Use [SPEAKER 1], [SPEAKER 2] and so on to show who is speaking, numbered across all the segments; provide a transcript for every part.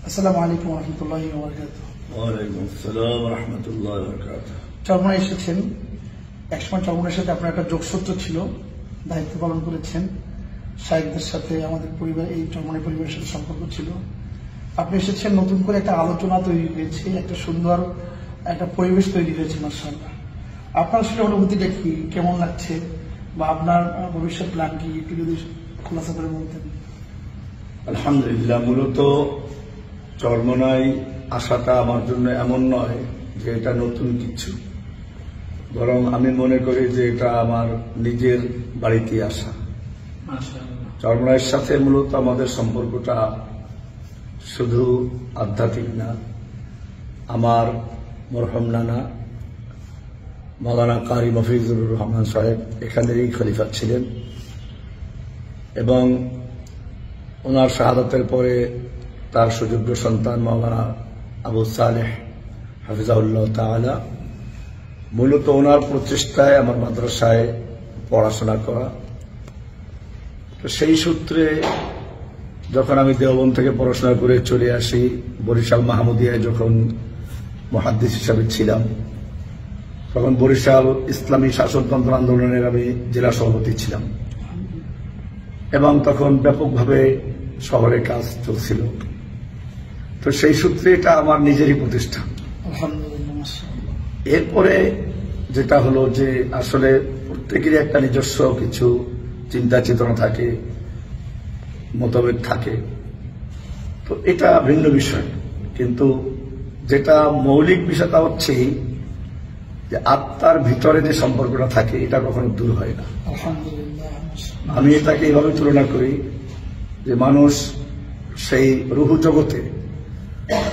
[SPEAKER 1] আসসালামু আলাইকুম রহমতুল্লাহি ওয়া বারাকাতুহু।
[SPEAKER 2] ওয়ালাইকুম আসসালাম রহমতুল্লাহি ওয়া বারাকাতুহু।
[SPEAKER 1] চরমনায় এসেছেন, একসময় চরমনার সাথে আপনার একটা যোগসূত্র ছিল, দায়িত্ব পালন করেছেন, শায়েখদের সাথে আমাদের পরিবার, এই চরমনাই পরিবারের সাথে সম্পর্ক ছিল। আপনি এসেছেন, নতুন করে একটা আলোচনা তৈরি হয়েছে, একটা সুন্দর একটা পরিবেশ তৈরি হয়েছে মাশাআল্লাহ। আপনার আসলে অনুভূতিটা কি, কেমন লাগছে, বা আপনার ভবিষ্যৎ প্ল্যান কি, একটু যদি খোলাসা করে বলতেন।
[SPEAKER 2] আলহামদুলিল্লাহ, মূলত চরমনায় আসাটা আমার জন্য এমন নয় যে এটা নতুন কিছু, বরং আমি মনে করি যে এটা আমার নিজের বাড়িতে আসা। চরমনায়ের সাথে মূলত আমাদের সম্পর্কটা শুধু আধ্যাত্মিক না, আমার মরহুম নানা মাওলানা কারি মফিজুর রহমান সাহেব এখানেরই খলিফা ছিলেন এবং ওনার শাহাদাতের পরে তার সুযোগ্য সন্তান মাওলানা আবু সালেহ হাফিজাহুল্লাহ তাআলা, মূলত ওনার প্রচেষ্টায় আমার মাদ্রাসায় পড়াশোনা করা। তো সেই সূত্রে যখন আমি দেওবন্দ থেকে পড়াশোনা করে চলে আসি, বরিশাল মাহমুদিয়ায় যখন মুহাদ্দিস হিসাবে ছিলাম, তখন বরিশাল ইসলামী শাসনতন্ত্র আন্দোলনের আমি জেলা সভাপতি ছিলাম এবং তখন ব্যাপকভাবে শহরে কাজ চলছিল। তো সেই সূত্রে এটা আমার নিজেরই প্রতিষ্ঠান। এরপরে যেটা হলো যে আসলে প্রত্যেকেরই একটা নিজস্ব কিছু চিন্তা চেতনা থাকে, মতভেদ থাকে, তো এটা ভিন্ন বিষয়। কিন্তু যেটা মৌলিক বিষয়টা হচ্ছে যে আত্মার ভিতরে যে সম্পর্কটা থাকে এটা কখনো দূর হয় না। আমি এটাকে এইভাবে তুলনা করি যে মানুষ সেই রুহু জগতে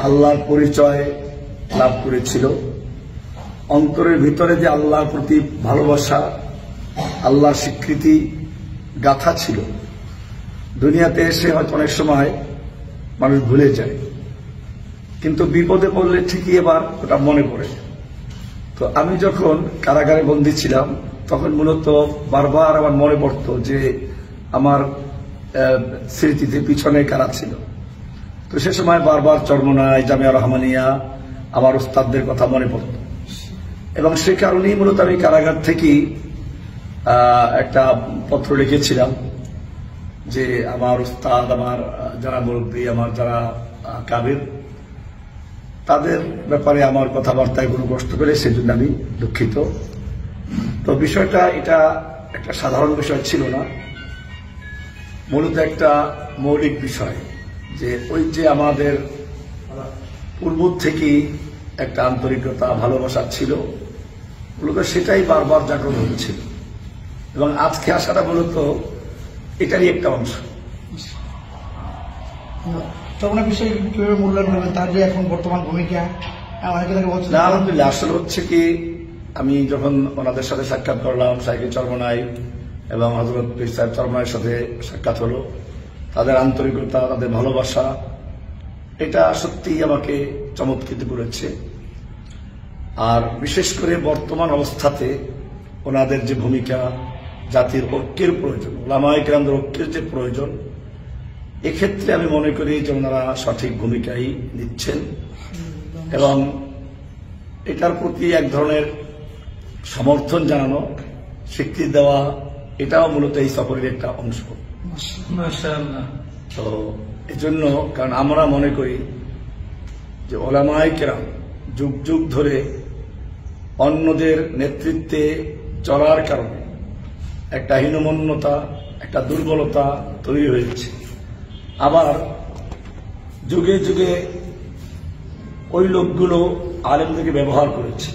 [SPEAKER 2] আল্লাহর পরিচয় লাভ করেছিল, অন্তরের ভিতরে যে আল্লাহর প্রতি ভালোবাসা, আল্লাহর স্বীকৃতি গাথা ছিল, দুনিয়াতে এসে হয়তো অনেক সময় মানুষ ভুলে যায়, কিন্তু বিপদে পড়লে ঠিকই এবার ওটা মনে পড়ে। তো আমি যখন কারাগারে বন্দী ছিলাম তখন মূলত বারবার আমার মনে পড়তো যে আমার স্মৃতিতে পিছনে কারা ছিল। তো সে সময় বারবার চরমনায়, জামিয়া রহমানিয়া, আমার উস্তাদদের কথা মনে পড়ত এবং সে কারণেই মূলত আমি কারাগার থেকেই একটা পত্র লিখেছিলাম যে আমার উস্তাদ, আমার যারা মুরব্বী, আমার যারা কাবির, তাদের ব্যাপারে আমার কথাবার্তায় কোনো কষ্ট পেলে সেজন্য আমি দুঃখিত। তো বিষয়টা এটা একটা সাধারণ বিষয় ছিল না, মূলত একটা মৌলিক বিষয় যে ওই যে আমাদের পূর্ব থেকেই একটা আন্তরিকতা, ভালোবাসা ছিল, মূলত সেটাই বারবার জাগ্রত হচ্ছিল এবং আজকে আসাটা মূলত এটারই একটা অংশ।
[SPEAKER 1] চরমনার বিষয়ে কিভাবে মূল্যায়ন করবেন, তার যে এখন বর্তমান ভূমিকা?
[SPEAKER 2] আলহামদুলিল্লাহ, আসলে হচ্ছে কি, আমি যখন ওনাদের সাথে সাক্ষাৎ করলাম, সাইকেল চরমনাই এবং হযরত পীর সাহেব চরমনাইয়ের সাথে সাক্ষাৎ হলো, তাদের আন্তরিকতা, তাদের ভালোবাসা, এটা সত্যিই আমাকে চমৎকৃত করেছে। আর বিশেষ করে বর্তমান অবস্থাতে ওনাদের যে ভূমিকা, জাতির ঐক্যের প্রয়োজন, উলামায়ে কেরামদের ঐক্যের যে প্রয়োজন, এক্ষেত্রে আমি মনে করি যে ওনারা সঠিক ভূমিকাই নিচ্ছেন এবং এটার প্রতি এক ধরনের সমর্থন জানানো, স্বীকৃতি দেওয়া, এটাও মূলত এই সফরের একটা অংশ। তো এজন্য, কারণ আমরা মনে করি যে উলামায়ে কেরাম যুগ যুগ ধরে অন্যদের নেতৃত্বে চলার কারণে একটা হীনমন্যতা, একটা দুর্বলতা তৈরি হয়েছে। আবার যুগে যুগে ওই লোকগুলো আলেমদেরকে ব্যবহার করেছে।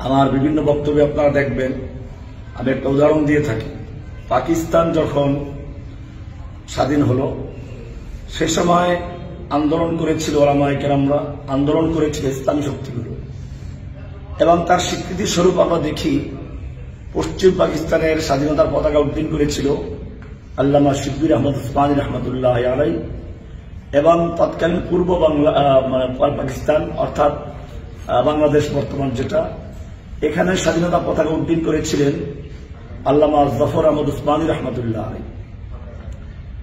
[SPEAKER 2] আমার বিভিন্ন বক্তব্যে আপনারা দেখবেন, আমি একটা উদাহরণ দিয়ে থাকি। পাকিস্তান যখন স্বাধীন হলো, সে সময় আন্দোলন করেছিল উলামায়ে কেরামরা, আন্দোলন করেছিল ইসলামী শক্তিগুলো, এবং তার স্বীকৃতি স্বরূপ আমরা দেখি পশ্চিম পাকিস্তানের স্বাধীনতার পতাকা উড্ডীন করেছিল আল্লামা শিববির আহমদ উসমানী রহমতুল্লাহ আলাইহি, এবং তৎকালীন পূর্ব বাংলা পাকিস্তান অর্থাৎ বাংলাদেশ বর্তমান যেটা, এখানে স্বাধীনতা পতাকা উড্ডীন করেছিলেন আল্লামা জফর আহমদ উসমানী রহমতুল্লাহ আলাইহি।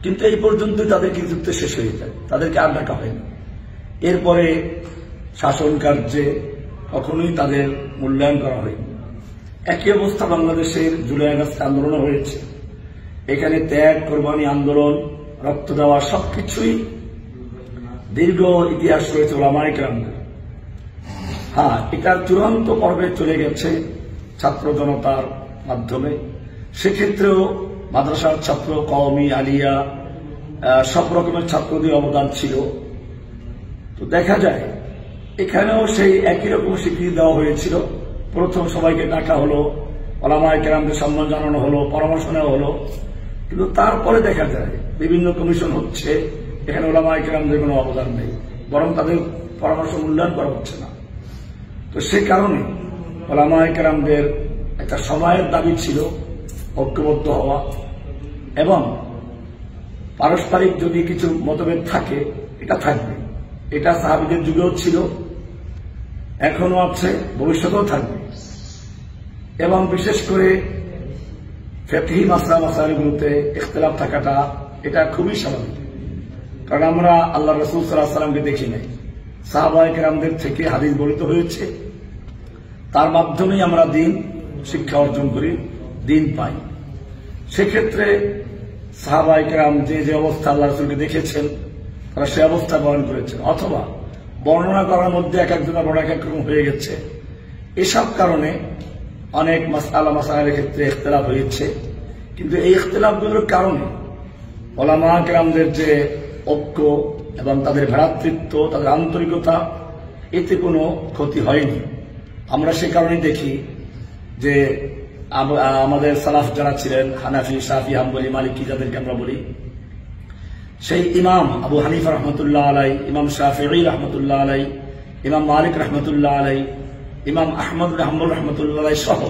[SPEAKER 2] কিন্তু এই পর্যন্তই তাদের কৃতিত্ব শেষ হয়ে যায়, তাদেরকে আর ডাকা হয় না। এরপরে শাসন কার্যে কখনোই তাদের মূল্যায়ন করা হয়নি। একই অবস্থা বাংলাদেশের জুলাই আগস্ট আন্দোলন হয়েছে। এখানে ত্যাগ, কোরবানি, আন্দোলন, রক্ত দেওয়া সবকিছুই দীর্ঘ ইতিহাস রয়েছে ওলামায়ে কেরামদের। হ্যাঁ, এটার চূড়ান্ত পর্বে চলে গেছে ছাত্র জনতার মাধ্যমে। সেক্ষেত্রেও মাদ্রাসার ছাত্র, কওমি, আলিয়া সব রকমের ছাত্রদের অবদান ছিল। তো দেখা যায় এখানেও সেই একই রকম স্বীকৃতি দেওয়া হয়েছিল। প্রথম সবাইকে ডাকা হলো, ওলামায়ে কেরামদের সম্মান জানানো হলো, পরামর্শ নেওয়া হলো। কিন্তু তারপরে দেখা যায় বিভিন্ন কমিশন হচ্ছে, এখানে ওলামায়ে কেরামদের কোনো অবদান নেই, বরং তাদের পরামর্শ মূল্যায়ন করা হচ্ছে না। তো সে কারণে ওলামায়ে কেরামদের একটা সময়ের দাবি ছিল ঐক্যবদ্ধ হওয়া, এবং পারস্পরিক যদি কিছু মতভেদ থাকে এটা থাকবে। এটা সাহাবীদের যুগেও ছিল, এখনো আছে, ভবিষ্যতেও থাকবে। এবং বিশেষ করে ফিকহি মাসাইলগুলোতে ইখতিলাফ থাকাটা এটা খুবই স্বাভাবিক। কারণ আমরা আল্লাহ রাসূল সাল্লাল্লাহু আলাইহি ওয়াসাল্লামকে দেখি নাই, সাহাবায়ে কেরামদের থেকে হাদিস বর্ণিত হয়েছে, তার মাধ্যমেই আমরা দিন শিক্ষা অর্জন করি, দিন পাই। সেক্ষেত্রে সাহাবায়ে কেরাম যে যে অবস্থা আল্লাহ রাসূলকে দেখেছেন তারা সে অবস্থা বর্ণনা করেছেন, অথবা বর্ণনা করার মধ্যে এক একজনের বড় এক এক রকম হয়ে গেছে। এসব কারণে অনেক মাসআলা মাসাইলের ক্ষেত্রে ইখতিলাফ হয়েছে। কিন্তু এই ইখতিলাফগুলোর কারণে ওলামায়ে কেরামদের যে ঐক্য এবং তাদের ভ্রাতৃত্ব, তাদের আন্তরিকতা, এতে কোনো ক্ষতি হয়নি। আমরা সে কারণেই দেখি যে আমাদের সালাফ যারা ছিলেন, হানাফি, শাফি, হাম্বলি, মালিকি যাদেরকে আমরা বলি, সেই ইমাম আবু হানিফা রহমতুল্লাহ আলাই, ইমাম শাফিঈ রহমতুল্লাহ আলাই, ইমাম মালিক রহমতুল্লাহ আলাই, ইমাম আহমদ হাম্বল রহমতুল্লাহ আলাই সহ